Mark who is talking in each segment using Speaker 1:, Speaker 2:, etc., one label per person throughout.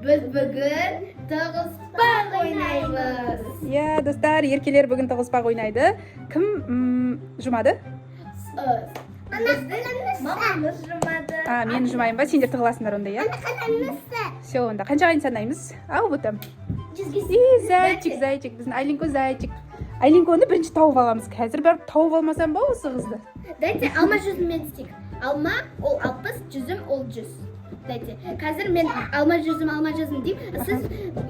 Speaker 1: Biz bugün tığıspaq oynaymiz.
Speaker 2: Ya dostlar, erkekler bugün tığıspaq oynaydı. Kim jumadi?
Speaker 1: Mamamız jumadı.
Speaker 2: Men jumayman ba, sendер tığılasыңдар onda ya. Все, onda qanchag'ini sanaymiz? Au butam. Zaychik, bizning Aylinko zaychik. Aylinkoni birinchi tavib olamiz. Hozir bir tavib olmasam bu o'zi qizni.
Speaker 1: Dayte alma жүзім мен істейік. Alma ол 60, жүзім ол 100. Дайте. Қазір мен alma жүзім деймін. Сіз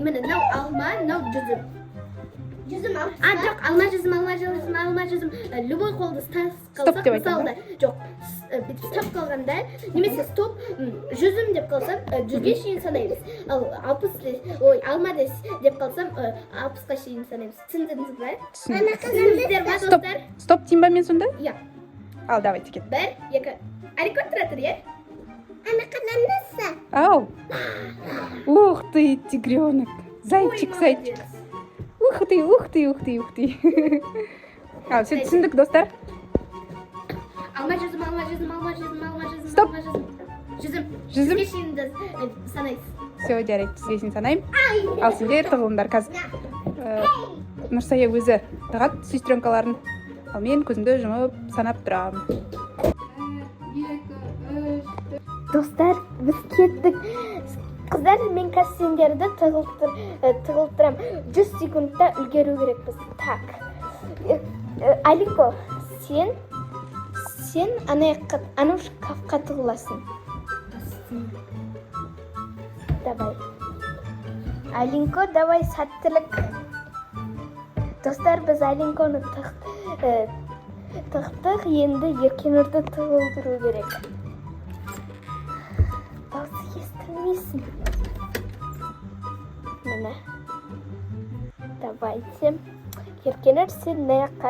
Speaker 1: міне мынау alma, мынау жүзім. Жүзім 60. Жоқ, alma жүзім. Любой қолды
Speaker 2: Стоп деп айтамын.
Speaker 1: мысалда, жоқ. Бүйтіп стоп қалғанда, немесе стоп жүзім деп қалсам, 100-ге шейін санаймыз. Ал 60 alma деп қалсам, 60-ға шейін санаймыз. Түсіндіңіз бе? Түсіндіңіздер ме, достар?
Speaker 2: Стоп деймін ба мен сонда?
Speaker 1: Иә.
Speaker 2: Ал, давайте кет.
Speaker 1: 1, 2. Алико тұра тұр, е?
Speaker 2: Ау. Ух ты, тигренок. Зайчик. Ух ты. Ал, все түсіндік, достар.
Speaker 1: Alma жүзім.
Speaker 2: Стоп.
Speaker 1: Жүзім.
Speaker 2: Жүзім?
Speaker 1: Жүзге шейін санайсыз.
Speaker 2: Все, жарайды, тізгесін санайым. Ал, сендер тығылыңдар қазір. Нұрсая өзі тығады сестренкаларын. Ал мен көзімді жұмып санап тұрам.
Speaker 1: Достар, біз кеттік. Қыздар, мен қазір сендерді тығылтырам. 100 секундта үлгеру керекпіз. Так. Алинко, сен ана шкафқа тығыласың. Давай. Алинко, давай сәттілік. Достар, біз Алинконы тықтық, енді Еркенұрды тығылдыру керек. Даусы естілмейсің. Міне. Давайте. Еркенұр, сен наяққа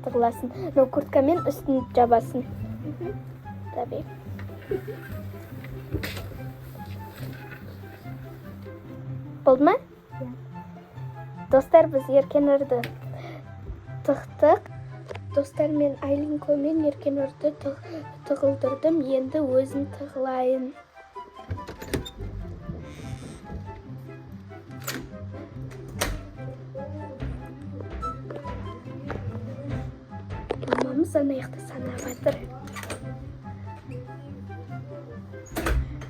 Speaker 1: тығыласын. Но курткамен үстін жабасын. Давай. Болды ма? Достар, біз Еркенұрды тықтық. Достар, мен Айлинко мен Еркенұрды тығылдырдым. Енді өзін тығылайын. Мамамыз анаяқты санап жатыр.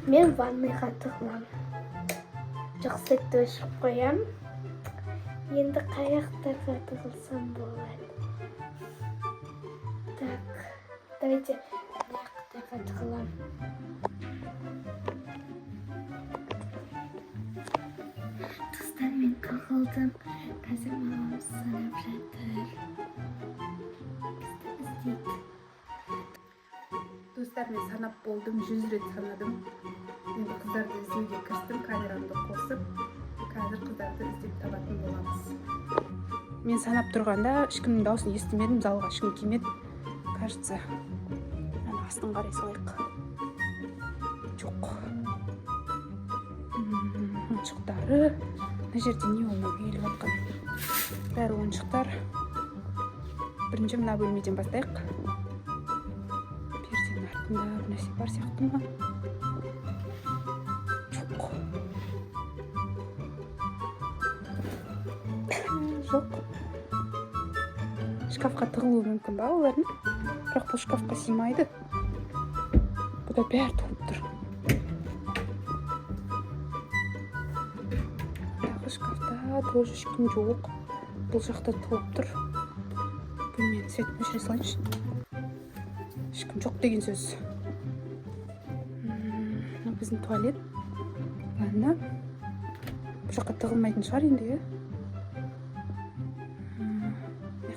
Speaker 1: Мен ванныйға тығылам. Жақсетті өшіп қоям. Енді қаяқтарға тығылсам болады. Так, давайте қаяқтарға тығылам. Достар, мен тығылдым. Қазір мамамыз санап жатыр.
Speaker 2: Достар, мен санап болдым, 100 рет санадым. Енді қыздарды іздеуге кірістім, камерамды қосып. Қазір қыздарды іздеп табатын боламыз. Мен санап тұрғанда ешкімнің дауысын естімедім, залға ешкім келмеді. Кажется, астын қарай салайық. Жоқ. Ойыншықтары. Мына жерде не олмау келіп жатқан? Бәрі ойыншықтар. Бірінші мына бөлмеден бастайық. Перденің артында бір нәрсе бар сияқты ма? Жоқ. Шкафқа тығылуы мүмкін ба олардың? Бірақ бұл шкафқа сыймайды. Бұда бәрі толып тұр. Тағы шкафта тоже ешкім жоқ. Бұл жақта толып тұр. Бөлмені светін өшіре салайыншы. Ешкім жоқ деген сөз. Біздің туалет. Ладно. Бұл жаққа тығылмайтын шығар енді, е?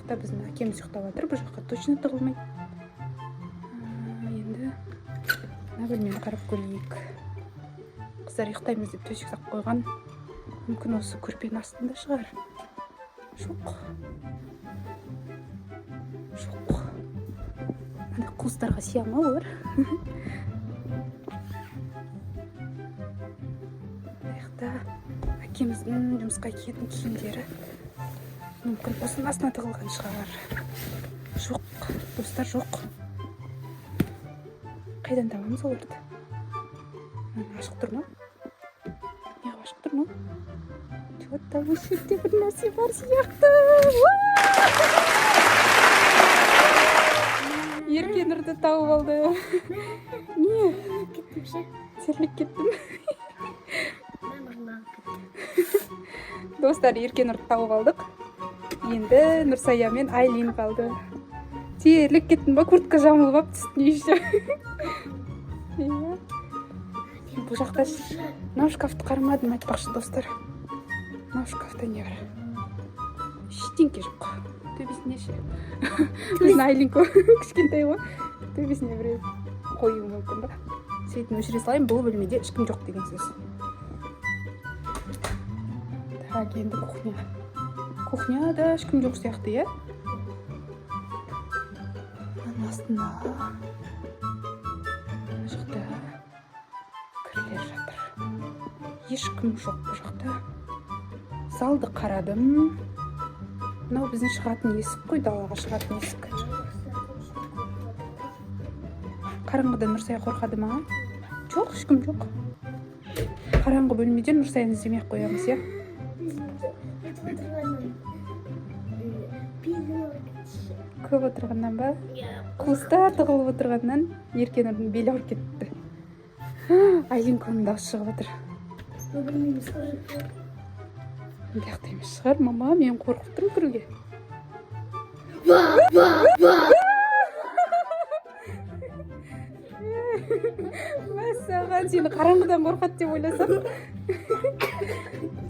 Speaker 2: Біздің әкеміз ұйықтап жатыр, бұл жаққа точно тығылмайды. Енді мына бөлмені қарап көрейік. Қыздар ұйықтаймыз деп төсек сап қойған. Мүмкін осы көрпенің астында шығар. Жоқ. Андай қуыстарға сия ма олар? Аяқта әкеміздің жұмысқа киетін киімдері. Мүмкін осының астына тығылған шығар. Жоқ, достар, жоқ. Қайдан табамыз оларды? Ашық тұр ма? Неғып шықтыр ма? Че-то осы жерде бір нәрсе бар сияқты. Еркенұрды тауып алды. Не?
Speaker 1: Кеттім ше.
Speaker 2: Терлеп кеттім.
Speaker 1: Мен ұрмақ кеттім.
Speaker 2: Достар, Еркенұрды тауып алдық. Енді Нұрсая мен Айлин қалды. Терлеп кеттім ба? Куртка жамылып алып үстіне еще. Бұл жақта мынау шкафты қарамадым айтпақшы достар. Мынау шкафта не бар? Ештеңке жоқ. Төбесіне ше. Біздің Айлинко кішкентай ғой. Төбесіне біреу қою мүмкін ба? Сөйтіп өшіре салайын, бұл бөлмеде ешкім жоқ деген сөз. Так, енді кухня. Кухняда ешкім жоқ сияқты, иә? Астында жақта кірлер жатыр. Ешкім жоқ бұл жақта. Залды қарадым. Мынау біздің шығатын есік қой, далаға шығатын есік. Қараңғыда Нұрсая қорқады ма? Жоқ, ешкім жоқ. Қараңғы бөлмеден Нұрсаяны іздемей қоямыз, иә? Көп отырғаннан ба? Қуыстар тығылып отырғаннан Еркенұрдың белі ауырып кетті. Айлинконың дауысы шығып отыр. Бияқта емес шығар, мама, мен қорқып тұрмын кіруге. Мәссаған, сені қараңғыдан қорқады деп ойласам.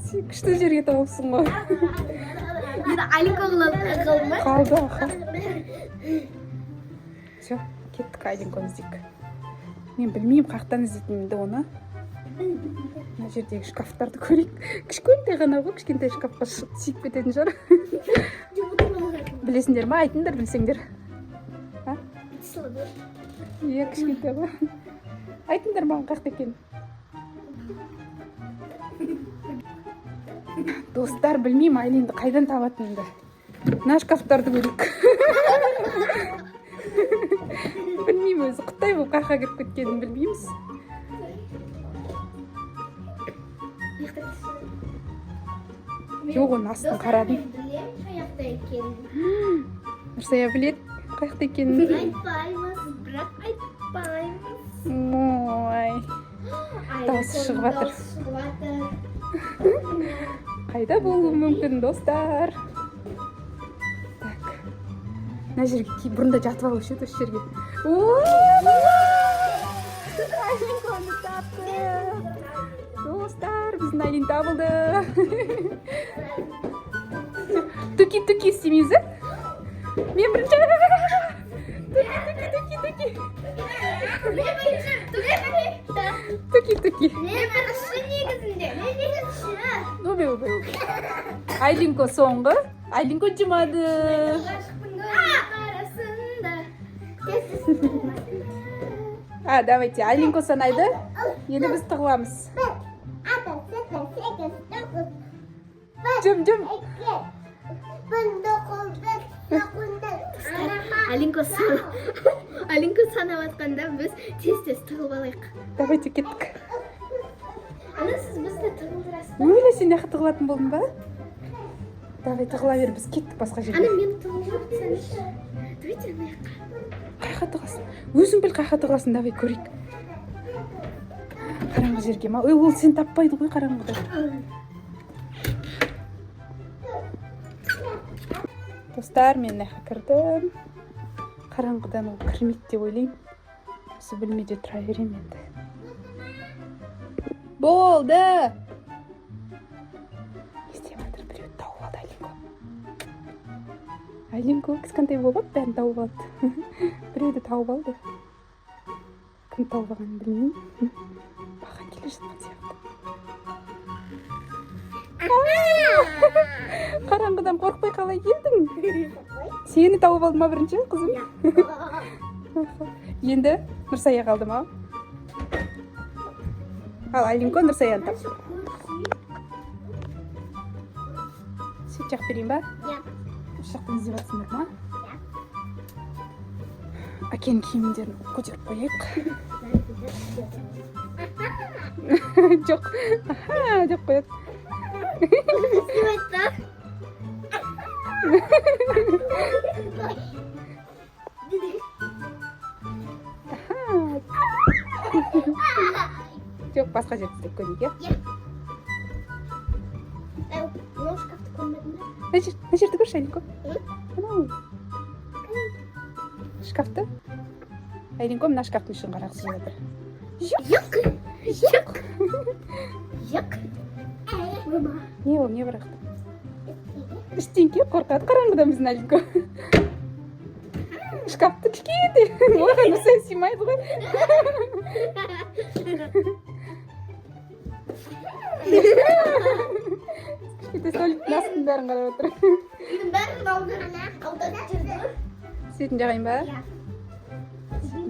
Speaker 2: Сен күшті жерге тауыпсың ғой.
Speaker 1: Енді Айлинко қалды ма?
Speaker 2: Қалды, аха. Все, кеттік Айлинконы іздейік. Мен білмеймін, қаяқтан іздейтінімді оны. Мына жердегі шкафтарды көрейік. Кішкентай ғана ғой, кішкентай шкафқа сүйіп кететін шығар. Білесіңдер ма? Айтыңдар білсеңдер. Иә, кішкентай ғой. Айтыңдар маған қаяқта екен. Достар, білмеймін Айлинді қайдан табатынымды. Мына шкафтарды көрейік. Білмеймін өзі, Қытай болып қаяққа кіріп кеткенін білмейміз. Жоқ, оның астын қарадым.
Speaker 1: Қаяқта екенін.
Speaker 2: Нұрсая біледі қаяқта екенін.
Speaker 1: Айтпаймыз, бірақ айтпаймыз.
Speaker 2: Мой. Дауысы шығып жатыр. Қайда болуы мүмкін, достар? Так. Мына жерге бұрында жатып алушы еді осы жерге. Айлинконы таптық. Достар, біздің Айлин табылды. Түки-түки істемейміз, ә? Мен бірінші. Түки-түки.
Speaker 1: Мен бірінші негізінде.
Speaker 2: Өбе. Айлинко соңғы. Айлинко жұмады. Давайте, Айлинко санайды. Енді біз тығыламыз. Жүм.
Speaker 1: Айлинко санап атқанда біз тез тығылып алайық.
Speaker 2: Давайте, кеттік.
Speaker 1: Ана сіз бізді тығылдырасыз ба?
Speaker 2: Өйлі, сен яқы тығылатын болдың ба? Давай, тығыла бер, біз кеттік басқа жерге.
Speaker 1: Ана мені тығылдырып сәніші. Давайте ана яққа.
Speaker 2: Қайқа тығыласың? Өзің біл қайқа тығыласың, давай, көрейік. Қараңғы жерге ма? Ол сен таппайды ғой қараңғыда. Достар, мен яққа кірдім. Қараңғыдан ол кірмейді деп ойлаймын. Осы бөлмеде тұра беремін енді. Болды! Не істеп жатыр? Біреуді тауып алды Айлинко. Айлинко кішкентай болып бәрін тауып алды. Біреуді тауып алды. Кім тауып алғанын білмеймін. Маған келе жатқан сияқты. Қараңғыдан қорықпай қалай келдің? Сені тауып алды ма бірінші, қызым? Енді Нұрсая қалды ма? Ал Айлинко Нұрсаяны тапты. Сүт жақ берейін ба?
Speaker 1: Иә.
Speaker 2: Үш жақтан іздеп жатсыңдар ма? Әкенің киімдерін көтеріп қояйық. Жоқ. Аха, деп қояды.
Speaker 1: Снимать, да?
Speaker 2: Жоқ, басқа жерді істеп көрейік, иә?
Speaker 1: Мынау шкафты көрмедің бе?
Speaker 2: Мына жерді көрші, Айлинко. Анау. Шкафты. Айлинко мына шкафтың ішін қарағысы келіп жатыр.
Speaker 1: Жоқ. Жоқ. Жоқ. Мама.
Speaker 2: Не ол, не бірақ? Ештеңке қорқады қараңғыдан біздің Айлинко. Шкафты кішкентай. Оған ұсай сыймайды ғой. Кішкентай столиктің астының бәрін қарап отыр.
Speaker 1: Үйдің бәрін аударып жүрді.
Speaker 2: Светін жағайын ба?
Speaker 1: Иә.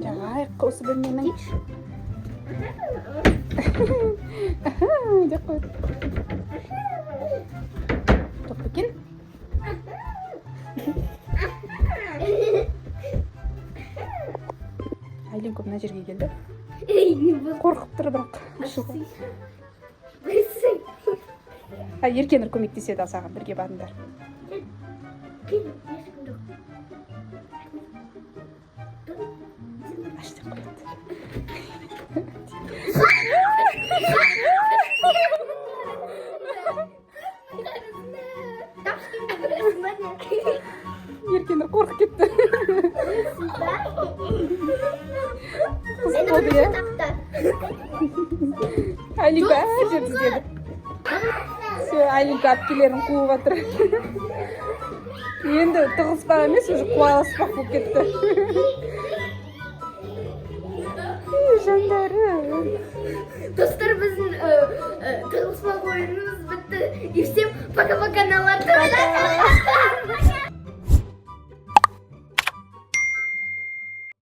Speaker 2: Жағайық, осы бөлменің. Деп қойды. Тоқ екен. Айлинко мына жерге келді. Қорқып тұр бірақ. Еркенір көмектеседі ал саған, бірге барыңдар. Аш деп қояды. Еркенір қорқып кетті. Қызық болды, иә? Айлинко әр жерді іздеді. Все, Айлинко әпкелерін қуып жатыр. Енді тығылыспақ емес, уже қуаласпақ болып кетті. Жандарым.
Speaker 1: Достар, біздің тығылыспақ ойынымыз бітті. И всем пока-пока, на